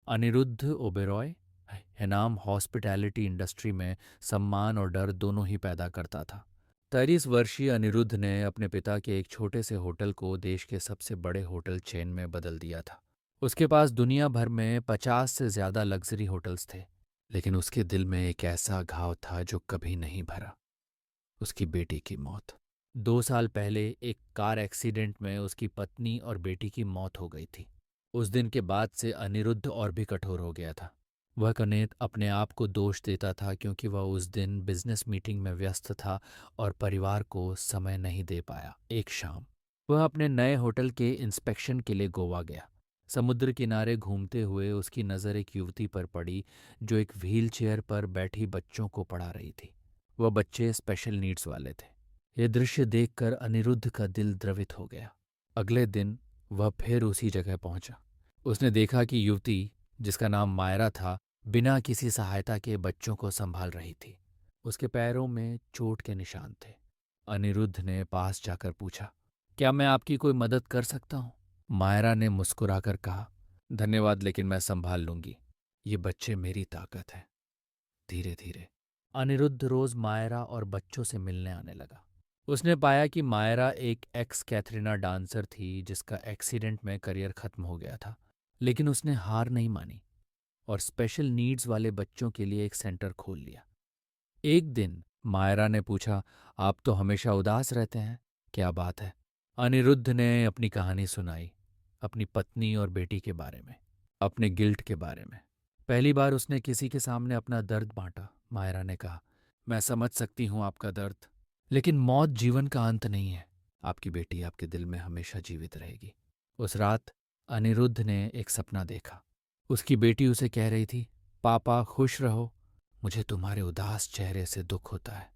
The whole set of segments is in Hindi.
अनिरुद्ध ओबेरॉय है नाम हॉस्पिटैलिटी इंडस्ट्री में सम्मान और डर दोनों ही पैदा करता था। 23 वर्षीय अनिरुद्ध ने अपने पिता के एक छोटे से होटल को देश के सबसे बड़े होटल चेन में बदल दिया था। उसके पास दुनिया भर में 50 से ज़्यादा लग्जरी होटल्स थे, लेकिन उसके दिल में एक ऐसा घाव था जो कभी नहीं भरा। उसकी बेटी की मौत। 2 साल पहले एक कार एक्सीडेंट में उसकी पत्नी और बेटी की मौत हो गई थी। उस दिन के बाद से अनिरुद्ध और भी कठोर हो गया था। वह कनेत अपने आप को दोष देता था क्योंकि वह उस दिन बिजनेस मीटिंग में व्यस्त था और परिवार को समय नहीं दे पाया। एक शाम वह अपने नए होटल के इंस्पेक्शन के लिए गोवा गया। समुद्र किनारे घूमते हुए उसकी नज़र एक युवती पर पड़ी जो एक व्हील चेयर पर बैठी बच्चों को पढ़ा रही थी। वह बच्चे स्पेशल नीड्स वाले थे। यह दृश्य देखकर अनिरुद्ध का दिल द्रवित हो गया। अगले दिन वह फिर उसी जगह पहुंचा। उसने देखा कि युवती, जिसका नाम मायरा था, बिना किसी सहायता के बच्चों को संभाल रही थी। उसके पैरों में चोट के निशान थे। अनिरुद्ध ने पास जाकर पूछा, क्या मैं आपकी कोई मदद कर सकता हूँ? मायरा ने मुस्कुराकर कहा, धन्यवाद, लेकिन मैं संभाल लूंगी। ये बच्चे मेरी ताकत है। धीरे धीरे अनिरुद्ध रोज मायरा और बच्चों से मिलने आने लगा। उसने पाया कि मायरा एक एक्स कैथरीना डांसर थी जिसका एक्सीडेंट में करियर खत्म हो गया था, लेकिन उसने हार नहीं मानी और स्पेशल नीड्स वाले बच्चों के लिए एक सेंटर खोल लिया। एक दिन मायरा ने पूछा, आप तो हमेशा उदास रहते हैं, क्या बात है? अनिरुद्ध ने अपनी कहानी सुनाई, अपनी पत्नी और बेटी के बारे में, अपने गिल्ट के बारे में। पहली बार उसने किसी के सामने अपना दर्द बांटा। मायरा ने कहा, मैं समझ सकती हूँ आपका दर्द, लेकिन मौत जीवन का अंत नहीं है। आपकी बेटी आपके दिल में हमेशा जीवित रहेगी। उस रात अनिरुद्ध ने एक सपना देखा। उसकी बेटी उसे कह रही थी, पापा खुश रहो, मुझे तुम्हारे उदास चेहरे से दुख होता है।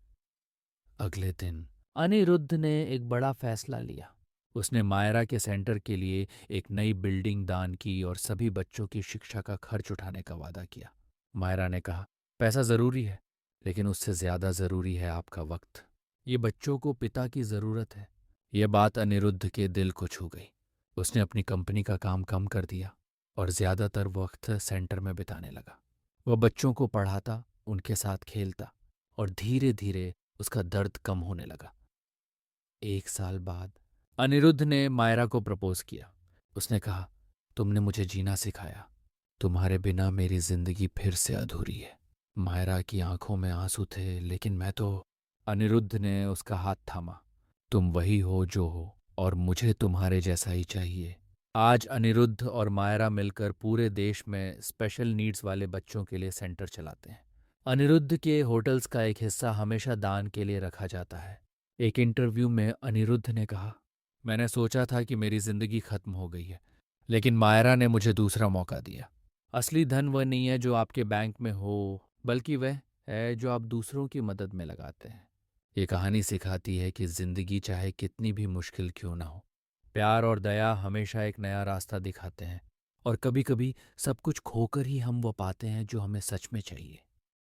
अगले दिन अनिरुद्ध ने एक बड़ा फैसला लिया। उसने मायरा के सेंटर के लिए एक नई बिल्डिंग दान की और सभी बच्चों की शिक्षा का खर्च उठाने का वादा किया। मायरा ने कहा, पैसा ज़रूरी है, लेकिन उससे ज़्यादा ज़रूरी है आपका वक्त। ये बच्चों को पिता की ज़रूरत है। यह बात अनिरुद्ध के दिल को छू गई। उसने अपनी कंपनी का काम कम कर दिया और ज़्यादातर वक्त सेंटर में बिताने लगा। वह बच्चों को पढ़ाता, उनके साथ खेलता और धीरे धीरे उसका दर्द कम होने लगा। 1 साल बाद अनिरुद्ध ने मायरा को प्रपोज किया। उसने कहा, तुमने मुझे जीना सिखाया, तुम्हारे बिना मेरी जिंदगी फिर से अधूरी है। मायरा की आंखों में आंसू थे, लेकिन मैं तो। अनिरुद्ध ने उसका हाथ थामा। तुम वही हो जो हो और मुझे तुम्हारे जैसा ही चाहिए। आज अनिरुद्ध और मायरा मिलकर पूरे देश में स्पेशल नीड्स वाले बच्चों के लिए सेंटर चलाते हैं। अनिरुद्ध के होटल्स का एक हिस्सा हमेशा दान के लिए रखा जाता है। एक इंटरव्यू में अनिरुद्ध ने कहा, मैंने सोचा था कि मेरी जिंदगी खत्म हो गई है, लेकिन मायरा ने मुझे दूसरा मौका दिया। असली धन वह नहीं है जो आपके बैंक में हो, बल्कि वह है जो आप दूसरों की मदद में लगाते हैं। ये कहानी सिखाती है कि जिंदगी चाहे कितनी भी मुश्किल क्यों ना हो, प्यार और दया हमेशा एक नया रास्ता दिखाते हैं। और कभी कभी सब कुछ खोकर ही हम वो पाते हैं जो हमें सच में चाहिए।